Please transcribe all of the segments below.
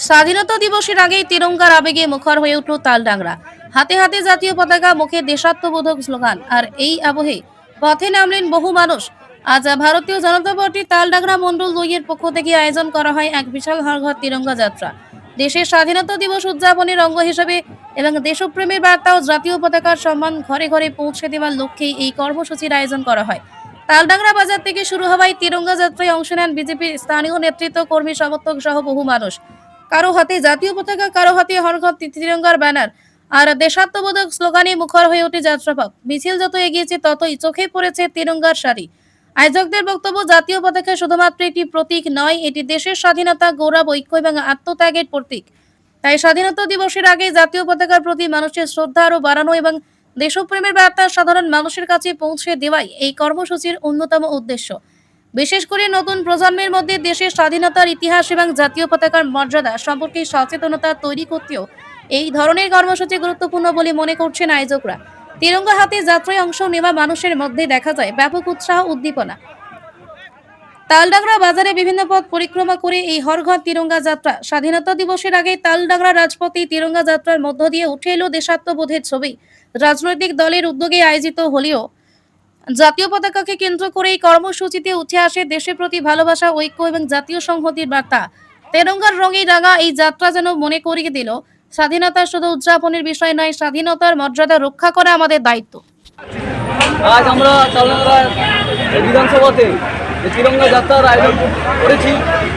স্বাধীনতা দিবসের আগেই তিরঙ্গার আবেগে মুখর হয়ে উঠল তালডাংরা। হাতে হাতে জাতীয় পতাকা, মুখে দেশাত্মবোধক স্লোগান। আর এই আবহে পথে নামলেন বহু মানুষ। আজ ভারতীয় জনতা পার্টি তালডাংরা মন্ডল 2 এর পক্ষ থেকে আয়োজন করা হয় এক বিশাল হর ঘর তিরঙ্গা যাত্রা। দেশের স্বাধীনতা দিবস উদযাপনের অঙ্গ হিসেবে এবং দেশপ্রেমের বার্তা ও জাতীয় পতাকার সম্মান ঘরে ঘরে পৌঁছে দেওয়ার লক্ষ্যেই এই কর্মসূচির আয়োজন করা হয়। তালডাংরা বাজার থেকে শুরু হওয়ায় তিরঙ্গা যাত্রায় অংশ নেন বিজেপির স্থানীয় নেতৃত্ব, কর্মী, সমর্থক সহ বহু মানুষ। কারো হাতে জাতীয় পতাকা, কারো হাতে হরঘর তিরঙ্গার ব্যানার আর দেশাত্মবোধক স্লোগানে মুখর হয়ে ওঠে যাত্রাপথ। মিছিল যত এগিয়েছে ততই চোখে পড়েছে তিরঙ্গার সারি। আয়োজকদের বক্তব্য, জাতীয় পতাকা শুধুমাত্র একটি প্রতীক নয়, এটি দেশের স্বাধীনতা, গৌরব, ঐক্য এবং আত্মত্যাগের প্রতীক। তাই স্বাধীনতা দিবসের আগে জাতীয় পতাকার প্রতি মানুষের শ্রদ্ধা আরও বাড়ানো এবং দেশপ্রেমের বার্তা সাধারণ মানুষের কাছে পৌঁছে দেওয়াই এই কর্মসূচির অন্যতম উদ্দেশ্য। বিশেষ করে নতুন প্রজন্মের মধ্যে দেশের স্বাধীনতার ইতিহাস এবং জাতীয় পতাকার মর্যাদা সম্পর্কে সচেতনতা তৈরি করতেও এই ধরনের কর্মসূচি গুরুত্বপূর্ণ বলে মনে করছেন আয়োজকরা। তিরঙ্গা হাতে যাত্রায় অংশ নেওয়া মানুষের মধ্যে দেখা যায় ব্যাপক উৎসাহ, উদ্দীপনা। তালডাংরা বাজারে বিভিন্ন পথ পরিক্রমা করে এই হরঘর তিরঙ্গা যাত্রা। স্বাধীনতা দিবসের আগে তালডাংরা রাজপথে তিরঙ্গা যাত্রার মধ্য দিয়ে উঠে এলো দেশাত্মবোধের ছবি। রাজনৈতিক দলের উদ্যোগে আয়োজিত হলেও জাতীয় পতাকাকে কেন্দ্র করে এই কর্মসূচিতে উঠে আসে দেশের প্রতি ভালোবাসা, ঐক্য এবং জাতীয় সংহতির বার্তা। তেরঙ্গার রঙে রাঙা এই যাত্রা যেন মনে করিয়ে দিল, স্বাধীনতা শুধু উদযাপনের বিষয় নয়, স্বাধীনতার মর্যাদা রক্ষা করা আমাদের দায়িত্ব। আজ আমরা তালডাংরা বিধানসভাতে তিরঙ্গা যাত্রার আয়োজন করেছি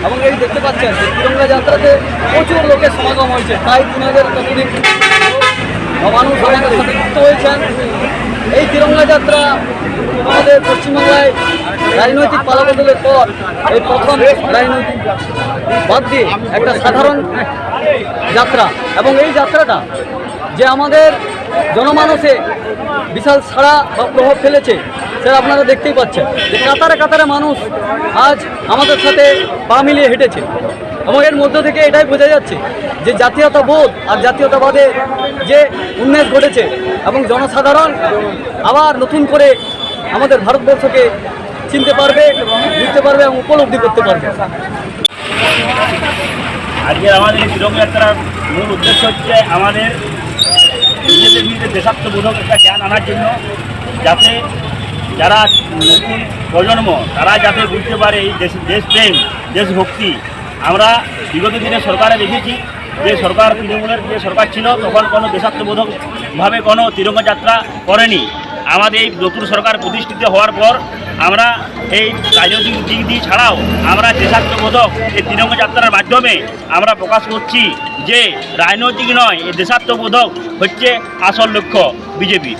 এবং এই দেখতে পাচ্ছেন যে তিরঙ্গা যাত্রাতে প্রচুর লোকের সমাগম হয়েছে। প্রায় 3000 ততোধিক মানুষ আমাদের সাথে যুক্ত হয়েছেন। এই তিরঙ্গা যাত্রা আমাদের পশ্চিমবাংলায় রাজনৈতিক পালাবদলের পর এই প্রথম রাজনৈতিক বাদ দিয়ে একটা সাধারণ যাত্রা, এবং এই যাত্রাটা যে আমাদের জনমানসে বিশাল সাড়া বা প্রভাব ফেলেছে সেটা আপনারা দেখতেই পাচ্ছেন যে কাতারে কাতারে মানুষ আজ আমাদের সাথে পা মিলিয়ে হেঁটেছে। এবং এর মধ্য থেকে এটাই বোঝা যাচ্ছে যে জাতীয়তাবোধ আর জাতীয়তাবাদে যে উন্মেষ ঘটেছে এবং জনসাধারণ আবার নতুন করে আমাদের ভারতবর্ষকে চিনতে পারবে, বুঝতে পারবে এবং উপলব্ধি করতে পারবে। আজকে আমাদের এই তিরঙ্গা যাত্রার মূল উদ্দেশ্য হচ্ছে আমাদের নিজেদের ভিতরে দেশাত্মবোধক একটা জ্ঞান আনার জন্য, যাতে যারা নতুন প্রজন্ম তারা যাতে বুঝতে পারে এই দেশপ্রেম, দেশভক্তি। আমরা বিগত দিনে সরকারে দেখেছি যে সরকার, তৃণমূলের যে সরকার ছিল তখন কোনো দেশাত্মবোধকভাবে কোনো তিরঙ্গা যাত্রা করেনি। আমাদের এই নতুন সরকার প্রতিষ্ঠিত হওয়ার পর আমরা এই রাজনৈতিক দিক দিয়ে ছাড়াও আমরা দেশাত্মবোধক এই তিরঙ্গা যাত্রার মাধ্যমে আমরা প্রকাশ করছি যে রাজনৈতিক নয়, এই দেশাত্মবোধক হচ্ছে আসল লক্ষ্য বিজেপির।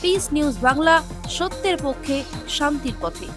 পিস নিউজ বাংলা, সত্যের পক্ষে, শান্তির পথে।